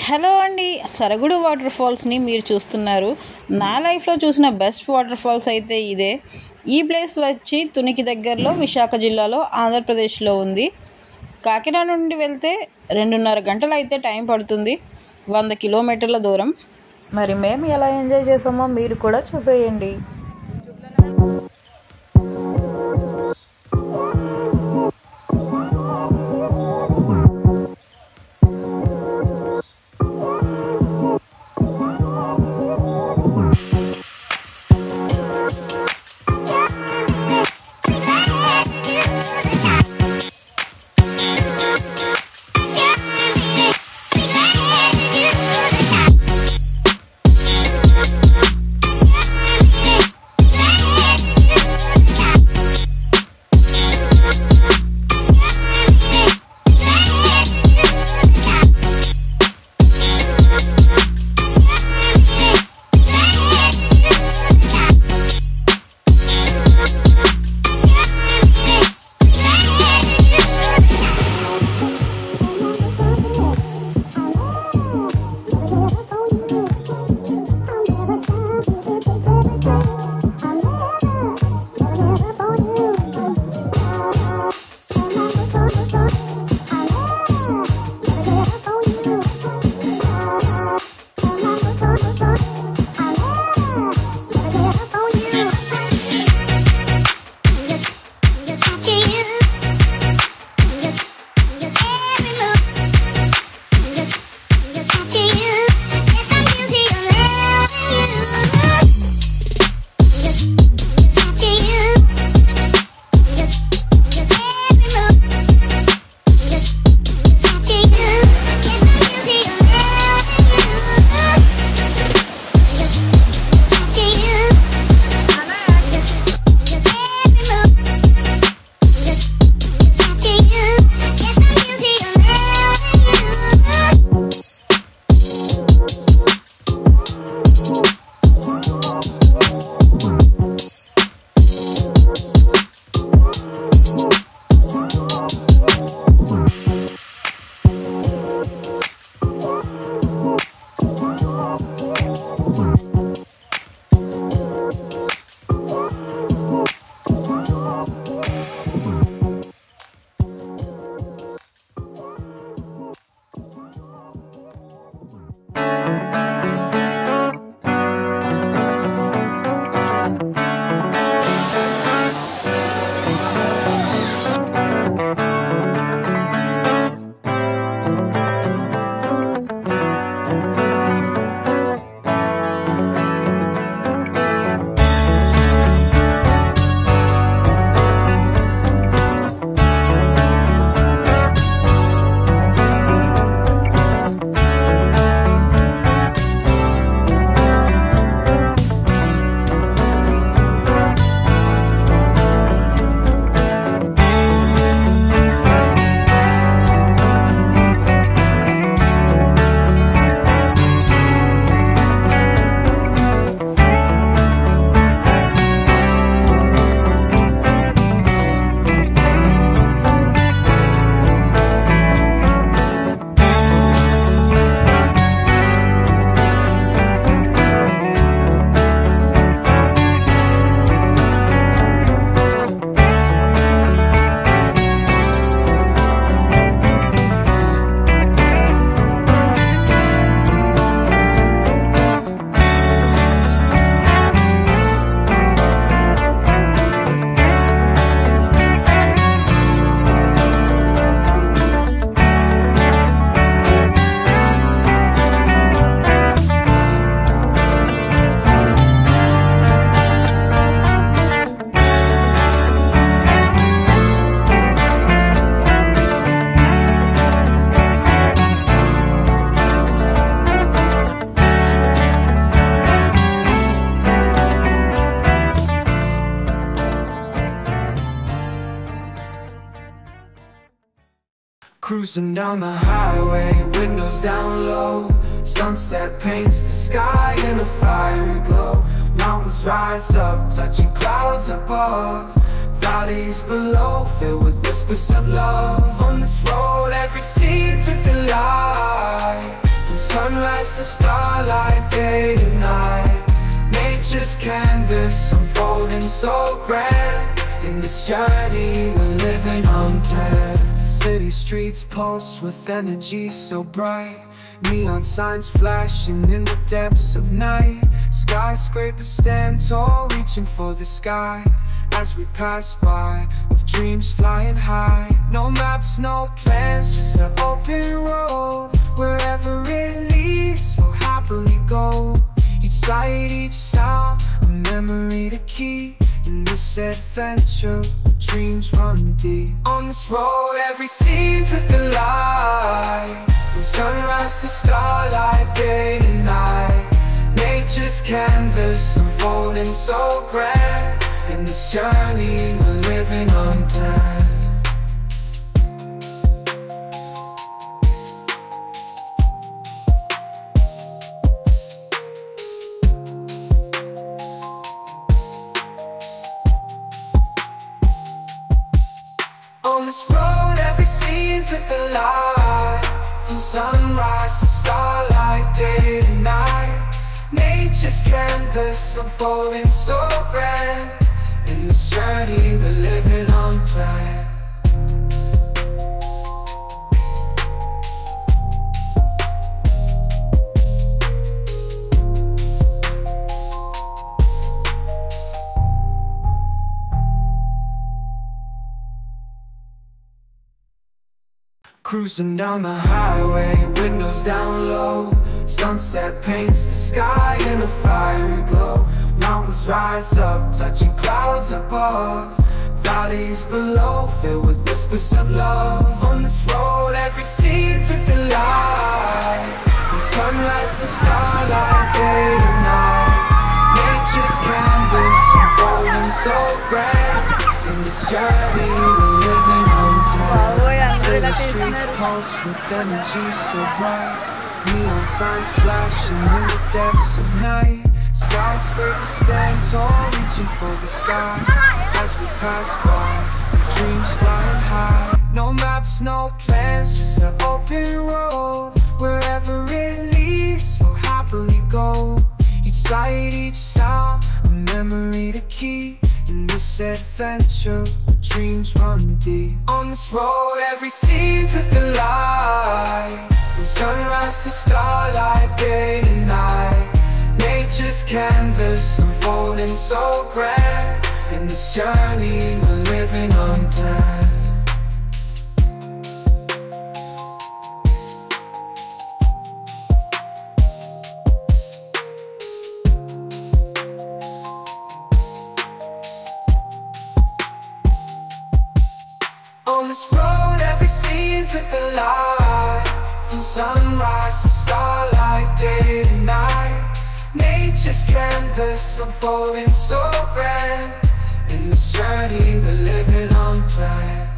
Hello అండి, సరగుడు water ఫాల్స్ని మీరు చూస్తున్నారు. నా లైఫ్లో చూసిన బెస్ట్ వాటర్ ఫాల్స్ అయితే ఇదే. ఈ ప్లేస్ వచ్చి తునికి దగ్గరలో విశాఖ జిల్లాలో ఆంధ్రప్రదేశ్లో ఉంది. కాకినాడ నుండి వెళ్తే 2.5 గంటలు అయితే టైం పడుతుంది, 100 కిలోమీటర్ల దూరం. మరి మేము ఎలా ఎంజాయ్ చేసామో మీరు కూడా చూసేయండి. Cruising down the highway, windows down low. Sunset paints the sky in a fiery glow. Mountains rise up, touching clouds above. Valleys below, filled with whispers of love. On this road, every seed's a delight. From sun sunrise to starlight, day to night. Nature's canvas unfolding so grand. In this journey we're living unplanned. City streets pulse with energy so bright. Neon signs flashing in the depths of night. Skyscrapers stand tall, reaching for the sky. As we pass by, with dreams flying high. No maps, no plans, just an open road. Wherever it leads, we'll happily go. Each sight, each sound, a memory to keep. In this adventure, dreams run deep. On this road, every scene's a delight. From sunrise to starlight, day to night. Nature's canvas unfolding so grand. In this journey, we're living unplanned. On this road, every scene's a delight. From sunrise to starlight, day to night. Nature's canvas unfolding so grand. In this journey, we're living unplanned. Cruising down the highway, windows down low. Sunset paints the sky in a fiery glow. Mountains rise up, touching clouds above. Valleys below, filled with whispers of love. On this road, every scene's a delight. From sunrise to starlight, day to night. Nature's canvas unfolding so grand. In this journey, we're living unplanned. City streets pulse with energy so bright. Neon signs flashing in the depths of night. Skyscrapers stand tall, reaching for the sky. As we pass by, with dreams flying high. No maps, no plans, just an open road. Wherever it leads, we'll happily go. Each sight, each sound, a memory to keep. In this adventure, dreams run deep. On this road, every scene's a delight. From sunrise to starlight, day to night. Nature's canvas unfolding so grand. In this journey, we're living unplanned. On this road, every scene's a delight. From sunrise to starlight, day to night. Nature's canvas unfolding so grand. In this journey, we're living unplanned.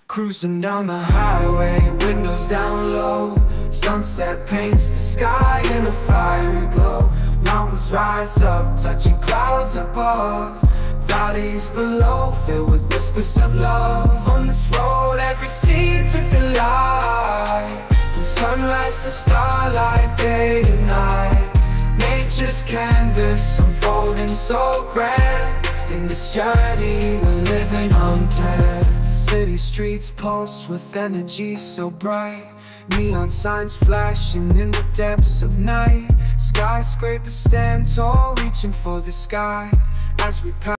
Cruising down the highway, windows down low. Sunset paints the sky in a fiery glow. Mountains rise up, touching clouds above. Valleys below, filled with whispers of love. On this road, every scene's a delight. From sunrise to starlight, day to night. Nature's canvas unfolding so grand. In this journey, we're living unplanned. City streets pulse with energy so bright. Neon signs flashing in the depths of night. Skyscrapers stand tall, reaching for the sky. As we pass